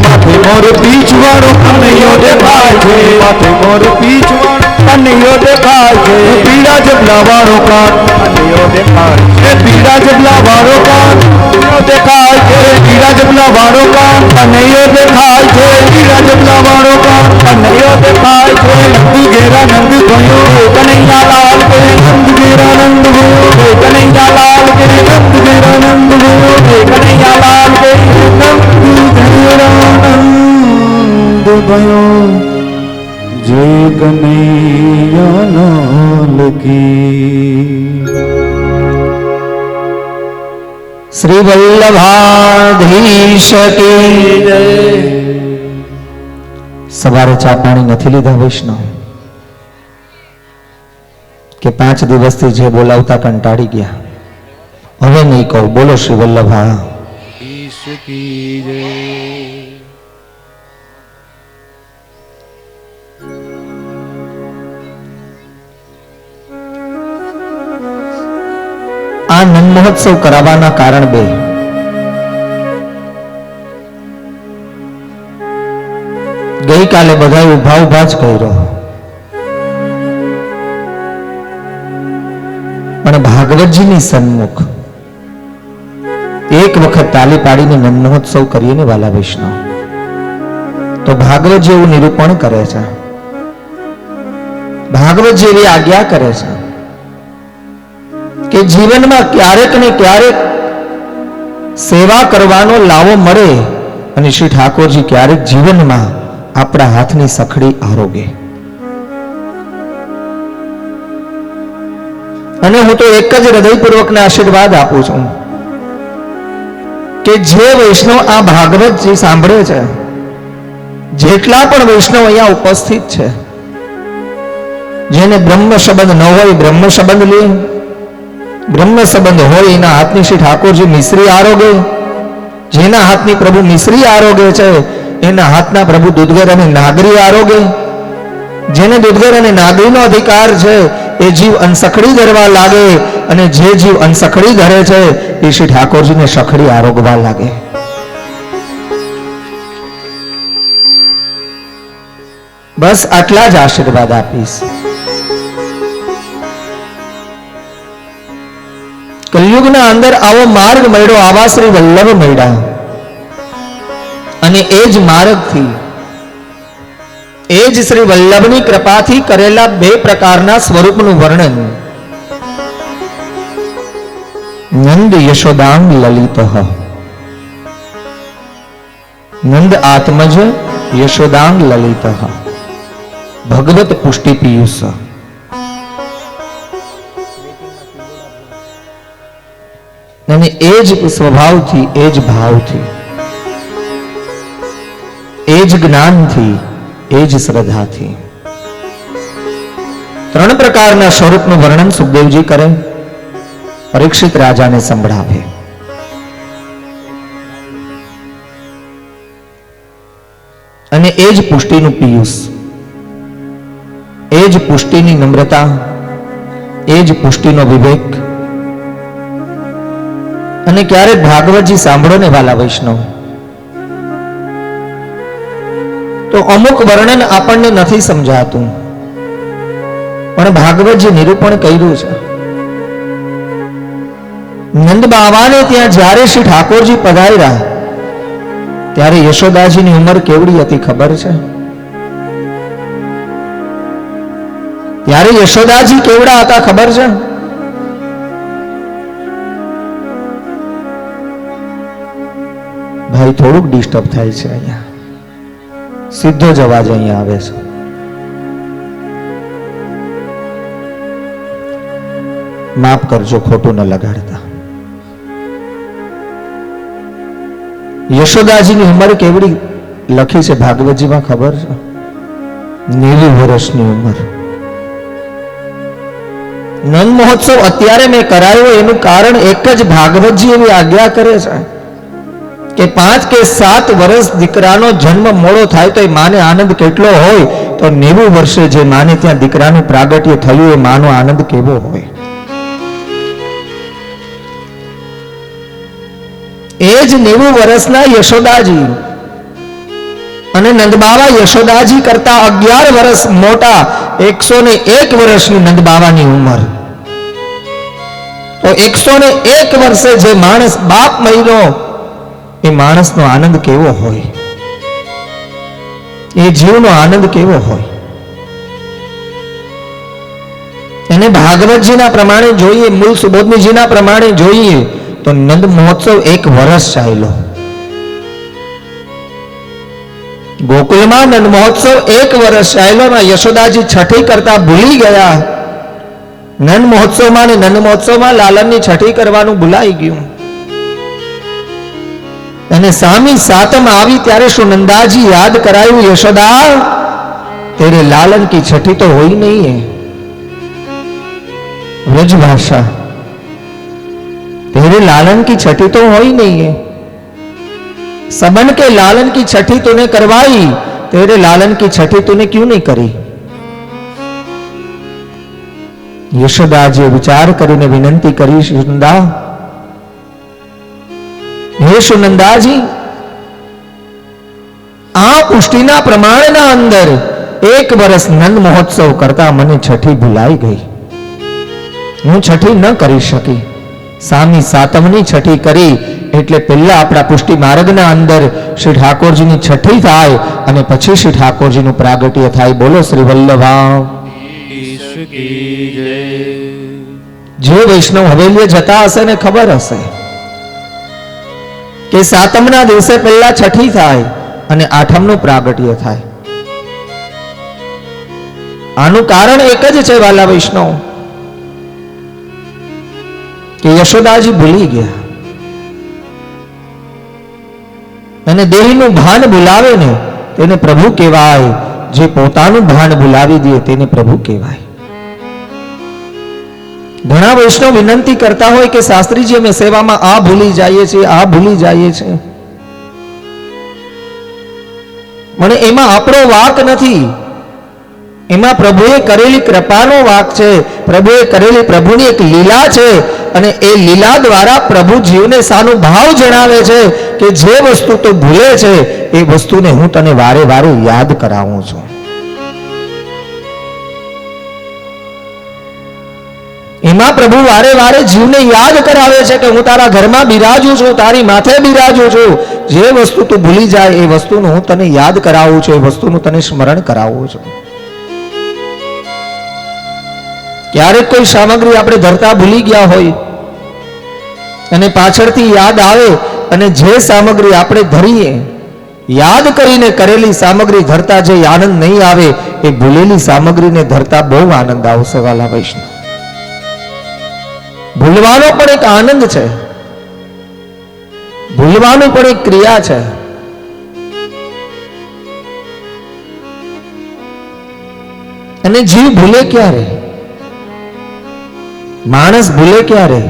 माथे मोर पीछवाड़ो कन्हैया देखाई दे. माथे मोर पीछवाड़ो कन्हैया देखाई दे. पीड़ा जब लावारो कान कन्हैया देखाई दे. पीड़ा जब लावारो कान कन्हैया देखाई दे. पीड़ा जब लावारो कान कन्हैया देखाई दे. पीड़ा जब लावारो कान कन्हैया देखाई दे. नंद घेरा नंद भयो, कन्हैया लाल के. नंद घेरा नंद भयो, कन्हैया लाल के. नंद घेरा नंद भयो, कन्हैया लाल के. नंद घेरा नंद भयो, जय कन्हैया लाल की. श्री वल्लभाधीश की जय. સવારે ચા પાણી નથી લીધા વૈષ્ણવ કે 5 દિવસથી જે બોલાવતા કંટાળી ગયા, હવે નહીં કહું. બોલો શ્રી વલ્લભા. આ નંદ મહોત્સવ કરાવવાના કારણ બે. ગઈકાલે બધા ઉભા ઉભા જ કર્યો, પણ ભાગવતજીની સન્મુખ એક વખત તાલી પાડીને નંદ મહોત્સવ કરીએ ને વાલા વૈષ્ણવ, તો ભાગવતજી એવું નિરૂપણ કરે છે, ભાગવતજી એવી આજ્ઞા કરે છે કે જીવનમાં ક્યારેક ને ક્યારેક સેવા કરવાનો લાવો મળે અને શ્રી ઠાકોરજી ક્યારેક જીવનમાં આપણા હાથની સખડી આરોગે. અને હું તો એક જ હૃદયપૂર્વકના આશીર્વાદ આપું છું કે જે વૈષ્ણવ આ ભાગવતજી સાંભળે છે, જેટલા પણ વૈષ્ણવ અહીંયા ઉપસ્થિત છે, જેને બ્રહ્મ સંબંધ ન હોય બ્રહ્મ સંબંધ લે, બ્રહ્મ સંબંધ હોય એના હાથની શ્રી ઠાકોરજી મિશ્રી આરોગે, જેના હાથની પ્રભુ મિશ્રી આરોગે છે એના હાથના પ્રભુ દૂધગર અને નાગરી આરોગે. જેને દૂધગર અને નાગરીનો અધિકાર છે એ જીવ અનસખડી ધરવા લાગે, અને જે જીવ અનસખડી ધરે છે એ શ્રી ઠાકોરજીને સખડી આરોગવા લાગે. બસ આટલા જ આશીર્વાદ આપીશ. કલયુગના અંદર આવો માર્ગ મળ્યો, આવા શ્રી વલ્લભ મળ્યા, અને એ જ માર્ગથી, એ જ શ્રી વલ્લભની કૃપાથી કરેલા બે પ્રકારના સ્વરૂપનું વર્ણન નંદ યશોદાંગ લલિત, નંદ આત્મજ યશોદાંગ લલિત, ભગવત પુષ્ટિ પિયુષ. અને એ જ સ્વભાવથી, એ જ ભાવથી, એ જ જ્ઞાનથી, એ જ શ્રદ્ધાથી ત્રણ પ્રકારના સ્વરૂપનું વર્ણન સુખદેવજી કરે, પરીક્ષિત રાજાને સંભળાવે. અને એ જ પુષ્ટિનું પિયુષ, એ જ પુષ્ટિની નમ્રતા, એ જ પુષ્ટિનો વિવેક. અને ક્યારેક ભાગવતજી સાંભળો ને વાલા વૈષ્ણવ, તો અમુક વર્ણન આપણને નથી સમજાતું, પણ ભાગવતજી નિરૂપણ કર્યું છે. નંદ બાવાને ત્યાં જ્યારે શ્રી ઠાકોરજી પધાર્યા ત્યારે યશોદાજીની ઉંમર કેવડી હતી ખબર છે? ત્યારે યશોદાજી કેવડા હતા ખબર છે? ભાઈ થોડુંક ડિસ્ટર્બ થાય છે અહીંયા, સીધો જ અવાજ અહીંયા આવે છે. માફ કરજો, ખોટું ન લગાડતા. યશોદાજીની ઉંમર કેવડી લખી છે ભાગવતજીમાં ખબર છે? 90 વર્ષની ઉંમર. નંદ મહોત્સવ અત્યારે મેં કરાયો એનું કારણ એક જ, ભાગવતજી એવી આજ્ઞા કરે છે કે 5 કે 7 વર્ષ દીકરાનો જન્મ મોડો થાય તો એ માને આનંદ કેટલો હોય, તો 90 વર્ષે જે માને ત્યાં દીકરાનું પ્રાગટ્ય થયું એ માનો આનંદ કેવો હોય. એ જ 90 વર્ષના યશોદાજી અને નંદબાવા યશોદાજી કરતા 11 વર્ષ મોટા, 101 વર્ષની નંદબાવાની ઉંમર. તો 101 વર્ષે જે માણસ બાપ મહિનો, એ માણસનો આનંદ કેવો હોય, એ જીવનો આનંદ કેવો હોય. એને ભાગવતજીના પ્રમાણે જોઈએ, મૂળ સુબોધનીજીના પ્રમાણે જોઈએ તો નંદ મહોત્સવ 1 વર્ષ ચાલ્યો. ગોકુલમાં નંદ મહોત્સવ 1 વર્ષ ચાલ્યો. યશોદાજી છઠ્ઠી કરતા ભૂલી ગયા. નંદ મહોત્સવમાં ને નંદ મહોત્સવમાં લાલનની છઠ્ઠી કરવાનું ભૂલાઈ ગયું. અને સામી સાતમ આવી ત્યારે શું નંદાજી યાદ કરાયું, યશોદા તેરે લાलन की छठी तो हुई नहीं है. व्रज भाषा, तेरे लालन की छठी तो हुई नहीं है. सबन के लालन की छठी तूने करवाई, तेरे लालन की छठी तूने क्यों नहीं करी? યશોદાજીએ વિચાર કરીને વિનંતી કરી, સુનંદા, હે સુનંદાજી, આ પુષ્ટિના પ્રમાણના અંદર 1 વર્ષ નંદ મહોત્સવ કરતા મને છઠ્ઠી ભૂલાઈ ગઈ. હું છઠ્ઠી ન કરી શકી. સામી સાતમની છઠ્ઠી કરી એટલે પહેલા આપણા પુષ્ટિ માર્ગના અંદર શ્રી ઠાકોરજીની છઠ્ઠી થાય અને પછી શ્રી ઠાકોરજીનું પ્રાગટ્ય થાય. બોલો શ્રી વલ્લભા. જે વૈષ્ણવ હવેલીએ જતા હશે ને ખબર હશે કે સાતમના દિવસે પહેલા છઠ્ઠી થાય અને આઠમનું પ્રાગટ્ય થાય. આનું કારણ એક જ છે વાલા વૈષ્ણવ, કે યશોદાજી ભૂલી ગયા અને દેહીનું ભાન ભૂલાવે ને તેને પ્રભુ કહેવાય. જે પોતાનું ભાન ભૂલાવી દે તેને પ્રભુ કહેવાય. ઘણા વૈષ્ણવ વિનંતી કરતા હોય કે શાસ્ત્રીજી અમે સેવામાં આ ભૂલી જઈએ છીએ, આ ભૂલી જઈએ છીએ. મને એમાં આપણો વાક નથી, એમાં પ્રભુએ કરેલી કૃપાનો વાક છે. પ્રભુએ કરેલી પ્રભુની એક લીલા છે અને એ લીલા દ્વારા પ્રભુ જીવને સાનું ભાવ જણાવે છે કે જે વસ્તુ તો ભૂલે છે એ વસ્તુને હું તને વારે વારે યાદ કરાવું છું. એમાં પ્રભુ વારે વારે જીવને યાદ કરાવે છે કે હું તારા ઘરમાં બિરાજું છું, તારી માથે બિરાજું છું. જે વસ્તુ તું ભૂલી જાય એ વસ્તુનું હું તને યાદ કરાવું છું, એ વસ્તુનું તને સ્મરણ કરાવું છું. ક્યારેક કોઈ સામગ્રી આપણે ધરતા ભૂલી ગયા હોય અને પાછળથી યાદ આવે અને જે સામગ્રી આપણે ધરીએ, યાદ કરીને કરેલી સામગ્રી ધરતા જે આનંદ નહીં આવે એ ભૂલેલી સામગ્રીને ધરતા બહુ આનંદ આવશે વાલા વૈષ્ણવ. ભૂલવાનો પણ એક આનંદ છે, ભૂલવાનું પણ એક ક્રિયા છે. અને જીવ ભૂલે ક્યારે? માણસ ભૂલે ક્યારે?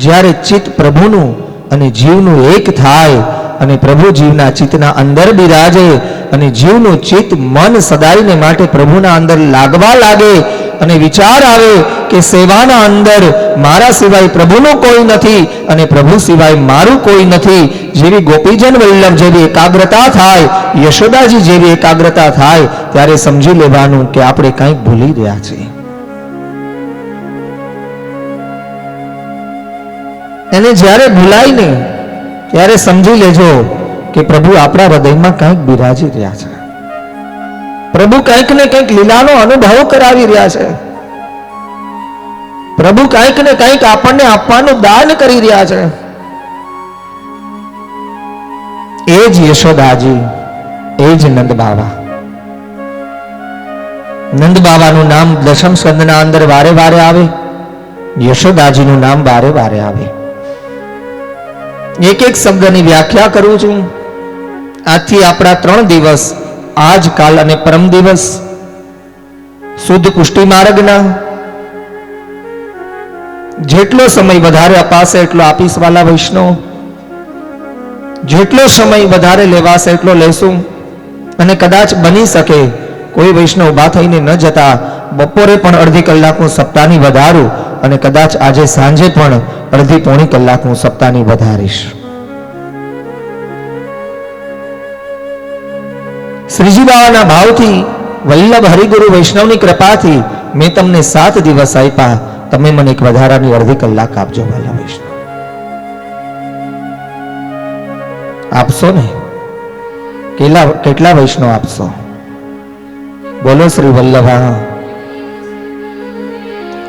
જ્યારે ચિત્ત પ્રભુનું અને જીવનું એક થાય અને પ્રભુ જીવના ચિત્તના અંદર બિરાજે અને જીવનું ચિત્ત મન સદાયને માટે પ્રભુના અંદર લાગવા લાગે અને વિચાર આવે કે સેવાના અંદર મારા સિવાય પ્રભુનું કોઈ નથી અને પ્રભુ સિવાય મારું કોઈ નથી. જેવી ગોપીજન વલ્લભ જેવી એકાગ્રતા થાય, યશોદાજી જેવી એકાગ્રતા થાય, ત્યારે સમજી લેવાનું કે આપણે કંઈક ભૂલી રહ્યા છીએ. અને જ્યારે ભૂલાય ને ત્યારે સમજી લેજો કે પ્રભુ આપણા હૃદયમાં કંઈક બિરાજી રહ્યા છે. પ્રભુ કંઈક ને કંઈક લીલાનો અનુભવ કરાવી રહ્યા છે. પ્રભુ કંઈક ને કંઈક આપણને આપવાનું દાન કરી રહ્યા છે. એ જ યશોદાજી, એ જ નંદ બાવા. નંદ બાવાનું નામ દશમ સ્કંદના અંદર વારે વારે આવે, યશોદાજીનું નામ વારે વારે આવે. એક એક શબ્દની વ્યાખ્યા કરું છું. આજથી આપણા 3 દિવસ, આજ, કાલ અને પરમ દિવસ શુદ્ધ પુષ્ટિ માર્ગના જેટલો સમય વધારે અપાશે એટલો આપીશ વાલા વૈષ્ણવ. જેટલો સમય વધારે લેવાશે એટલો લેશું. અને કદાચ બની શકે કોઈ વૈષ્ણવ ઉભા થઈને ન જતા બપોરે પણ અડધી કલાકનું સપ્તાહની વધારું અને કદાચ આજે સાંજે પણ અડધી પોણી કલાકનું સપ્તાહની વધારીશ. શ્રીજી બાવાના ભાવથી, વલ્લભ હરિગુરુ વૈષ્ણવની કૃપાથી મેં તમને 7 દિવસ આપ્યા. તમે મને એક વધારાની અડધી કલાક આપજો વાલા વૈષ્ણવ. આપશો ને? કેટલા વૈષ્ણવ આપશો? બોલો શ્રી વલ્લભા.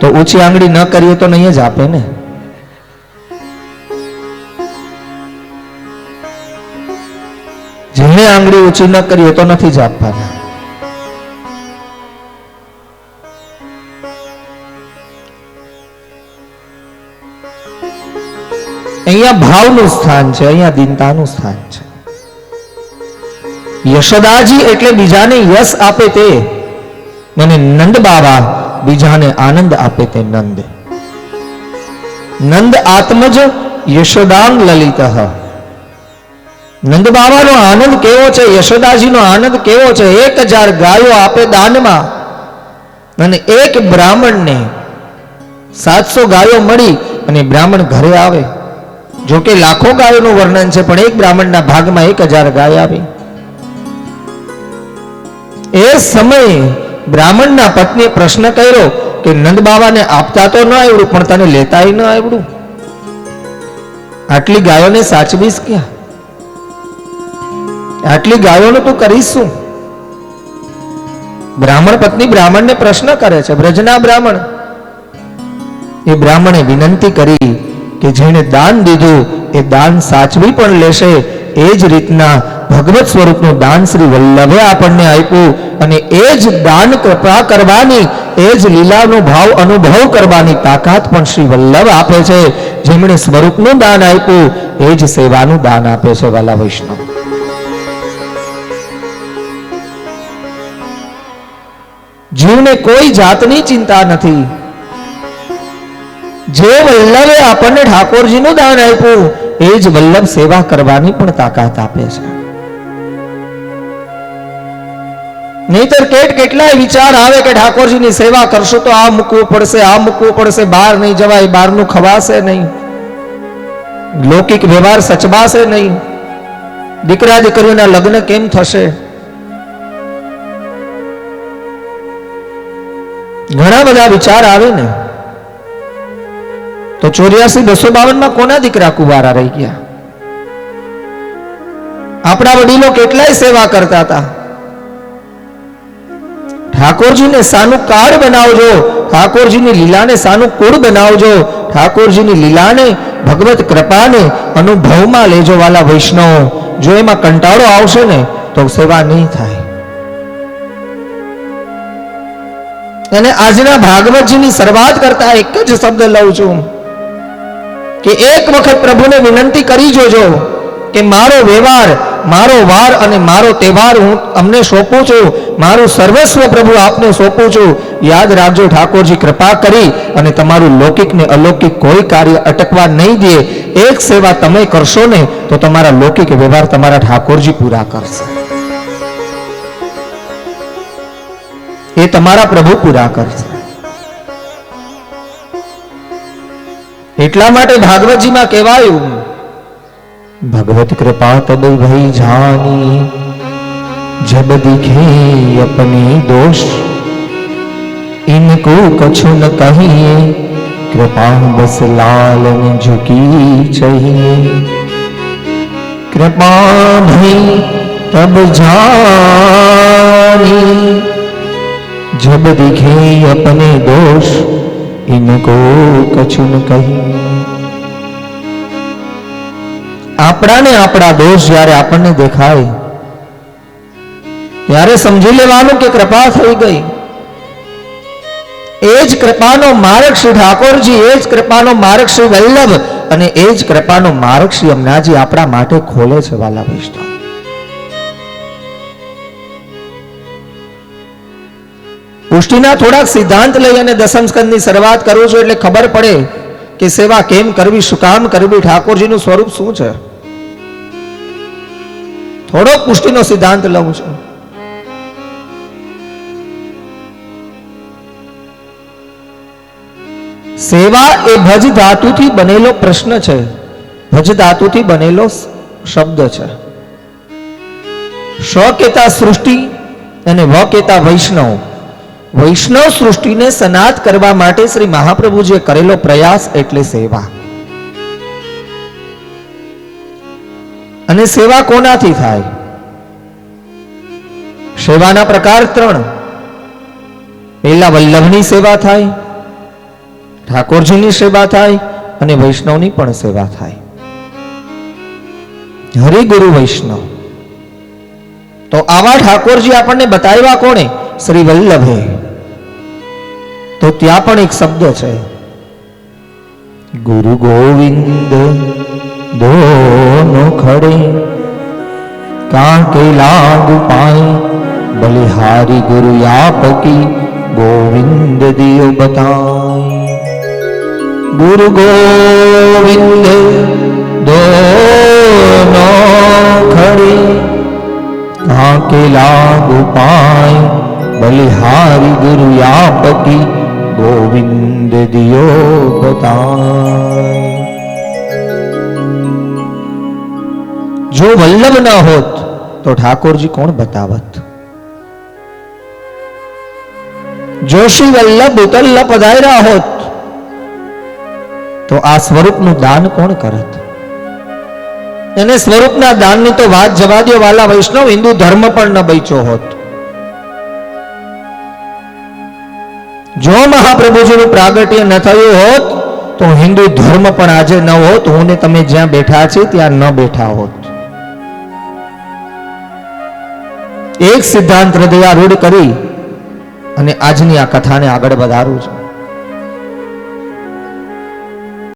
તો ઊંચી આંગળી ન કરીએ તો નહીં જ આપે ને. જેને આંગળી ઊંચી ન કરીએ તો નથી જ આપવાના. અહીંયા ભાવનું સ્થાન છે, અહીંયા દીનતાનું સ્થાન છે. યશોદાજી એટલે બીજાને યશ આપે તે, અને નંદ બાવા બીજાને આનંદ આપે તે નંદ. નંદ આત્મજ યશોદાંગ લલિત. નંદ બાવાનો આનંદ કેવો છે, યશોદાજીનો આનંદ કેવો છે. 1000 ગાયો આપે દાનમાં, અને એક બ્રાહ્મણને 700 ગાયો મળી અને બ્રાહ્મણ ઘરે આવે. જો કે લાખો ગાયોનું વર્ણન છે, પણ એક બ્રાહ્મણના ભાગમાં 1000 ગાય આવી. એ સમયે બ્રાહ્મણના પત્નીએ પ્રશ્ન કર્યો કે નંદ બાવાને આપતા તો ન આવડ્યું, પણ તને લેતાય ન આવડ્યું. આટલી ગાયોને સાચવીશ ક્યાં? આટલી ગાયોનું તું કરીશ શું? બ્રાહ્મણ પત્ની બ્રાહ્મણને પ્રશ્ન કરે છે, બ્રજના બ્રાહ્મણ. એ બ્રાહ્મણે વિનંતી કરી કે જેણે દાન દીધું એ દાન સાચવી પણ લેશે. એ જ રીતના ભગવત સ્વરૂપનું દાન શ્રી વલ્લભે આપણને આપ્યું, અને એ જ દાન કૃપા કરવાની, એ જ લીલાનો ભાવ અનુભવ કરવાની તાકાત પણ શ્રી વલ્લભ આપે છે. જેમણે સ્વરૂપનું દાન આપ્યું એ જ સેવાનું દાન આપે છે. વાલા વૈષ્ણવ, જીવને કોઈ જાતની ચિંતા નથી. જે વલ્લભે આપણને ઠાકોરજીનું દાન આપ્યું એ જ વલ્લભ સેવા કરવાની પણ તાકાત આપે છે. નહીતર કેટલાય વિચાર આવે કે ઠાકોરજીની સેવા કરશું તો આ મૂકવું પડશે, આ મૂકવું પડશે, બહાર નહીં જવાય, બહારનું ખવાશે નહીં, લૌકિક વ્યવહાર સચવાશે નહીં, દીકરા દીકરીઓના લગ્ન કેમ થશે? ઘણા બધા વિચાર આવે ને. તો 84-252 કોના દીકરા કુંવારા રહી ગયા? આપણા વડીલો કેટલાય સેવા કરતા હતા. ઠાકોરજીને સાનું કાર્ડ બનાવજો, ઠાકોરજીની લીલાને સાનું કુળ બનાવજો, ઠાકોરજીની લીલાને ભગવત કૃપાને અનુભવમાં લેજો. વાલા વૈષ્ણવ, જો એમાં કંટાળો આવશે ને તો સેવા નહીં થાય. અને આજના ભાગવતજીની શરૂઆત કરતા એક જ શબ્દ લઉં છું કે એક વખત પ્રભુને વિનંતી કરી જોજો કે મારો વ્યવહાર, મારો વાર અને મારો તહેવાર હું અમને સોંપું છું, મારું સર્વસ્વ પ્રભુ આપને સોંપું છું. યાદ રાખજો, ઠાકોરજી કૃપા કરી અને તમારું લૌકિક ને અલૌકિક કોઈ કાર્ય અટકવા નહીં દે. એક સેવા તમે કરશો ને તો તમારા લૌકિક વ્યવહાર તમારા ઠાકોરજી પૂરા કરશે. એ તમારા પ્રભુ પૂરા કરશે. એટલા માટે ભાગવતજીમાં કહેવાયું, भगवत कृपा तब भई जानी जब दिखे अपने दोष इनको कछु न कहिए कृपा बस लालन झुकी चाहिए कृपा भई तब जानी जब दिखे अपने दोष इनको कछु न कहिए। આપણાને આપણા દોષ જ્યારે આપણને દેખાય ત્યારે સમજી લેવાનું કે કૃપા થઈ ગઈ. એ જ કૃપાનો માર્ગ શ્રી ઠાકોરજી, એ જ કૃપાનો માર્ગ શ્રી વલ્લભ અને એ જ કૃપાનો માર્ગ શ્રી અમનાજી આપણા માટે ખોલે છે. વાલા વૈષ્ણવ, પુષ્ટિના થોડાક સિદ્ધાંત લઈ અને દસમ સ્કંદની શરૂઆત કરું છું એટલે ખબર પડે કે સેવા કેમ કરવી, શું કામ કરવી, ઠાકોરજીનું સ્વરૂપ શું છે. થોડો પુષ્ટિનો સિદ્ધાંત લઉં છું. સેવા એ ભજ ધાતુથી બનેલો પ્રશ્ન છે, ભજ ધાતુથી બનેલો શબ્દ છે. શ કેતા સૃષ્ટિ અને વ કેતા વૈષ્ણવ. વૈષ્ણવ સૃષ્ટિને સનાત કરવા માટે શ્રી મહાપ્રભુજીએ કરેલો પ્રયાસ એટલે સેવા. અને સેવા કોનાથી થાય? સેવાના પ્રકાર 3. પહેલા વલ્લભની સેવા થાય, ઠાકોરજીની સેવા થાય અને વૈષ્ણવની પણ સેવા થાય. હરિગુરુ વૈષ્ણવ. તો આવા ઠાકોરજી આપણને બતાવ્યા કોણે? શ્રી વલ્લભે. તો ત્યાં પણ એક શબ્દ છે, ગુરુ ગોવિંદ दोनों खड़े कांके लागू पाए बलिहारी गुरु आपकी गोविंद दियो बताए। गुरु गोविंद दोनों खड़े कांके लागू पाए बलिहारी गुरु आपकी गोविंद दियो बताए। जो वल्लभ न होत तो ठाकुर जी कौन बतावत। जो श्री वल्लभ उतल्ला पधार्या होत तो आ स्वरूपનું દાન કોણ કરત। એને સ્વરૂપના દાનની તો વાત જવા દો વાલા વૈષ્ણવ, હિન્દુ ધર્મ પણ ન બચ્યો હોત। જો મહાપ્રભુજીનું પ્રાગટ્ય ન થયું હોત તો હિન્દુ ધર્મ પણ આજે ન હોત, હું ને તમે જ્યાં બેઠા છે ત્યાં ન બેઠા હોત। એક સિદ્ધાંત હૃદયારૂઢ કરી અને આજની આ કથાને આગળ વધારું છું।